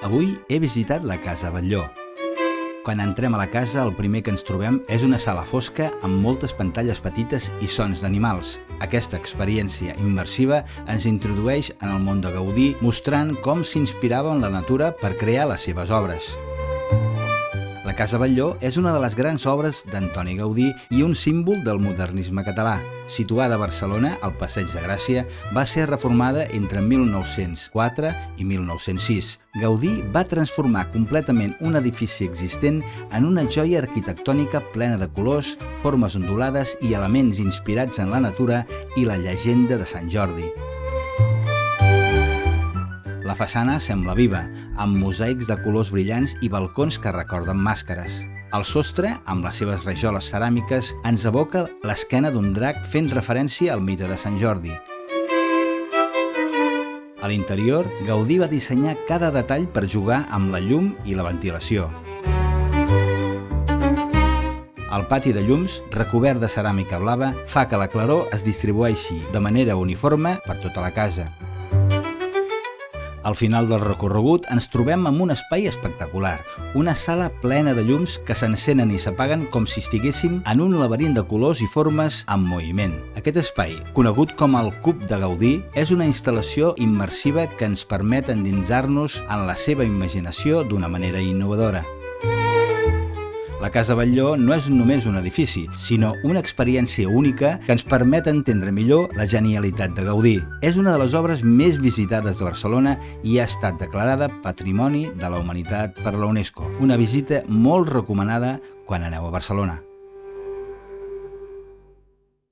Avui he visitat la Casa Batlló. Quan entrem a la casa, el primer que ens trobem és una sala fosca amb moltes pantalles petites i sons d'animals. Aquesta experiència immersiva ens introdueix en el món de Gaudí, mostrant com s'inspirava en la natura per crear les seves obres. La Casa Batlló és una de les grans obres d'Antoni Gaudí i un símbol del modernisme català. Situada a Barcelona, al Passeig de Gràcia, va ser reformada entre 1904 i 1906. Gaudí va transformar completament un edifici existent en una joia arquitectònica plena de colors, formes ondulades i elements inspirats en la natura i la llegenda de Sant Jordi. La façana sembla viva, amb mosaics de colors brillants i balcons que recorden màscares. El sostre, amb les seves rajoles ceràmiques, ens evoca l'esquena d'un drac fent referència al mite de Sant Jordi. A l'interior, Gaudí va dissenyar cada detall per jugar amb la llum i la ventilació. El pati de llums, recobert de ceràmica blava, fa que la claror es distribueixi de manera uniforme per tota la casa. Al final del recorregut ens trobem amb un espai espectacular, una sala plena de llums que s'encenen i s'apaguen com si estiguéssim en un laberint de colors i formes en moviment. Aquest espai, conegut com el Cub de Gaudí, és una instal·lació immersiva que ens permet endinsar-nos en la seva imaginació d'una manera innovadora. La Casa Batlló no és només un edifici, sinó una experiència única que ens permet entendre millor la genialitat de Gaudí. És una de les obres més visitades de Barcelona i ha estat declarada Patrimoni de la Humanitat per la UNESCO. Una visita molt recomanada quan aneu a Barcelona.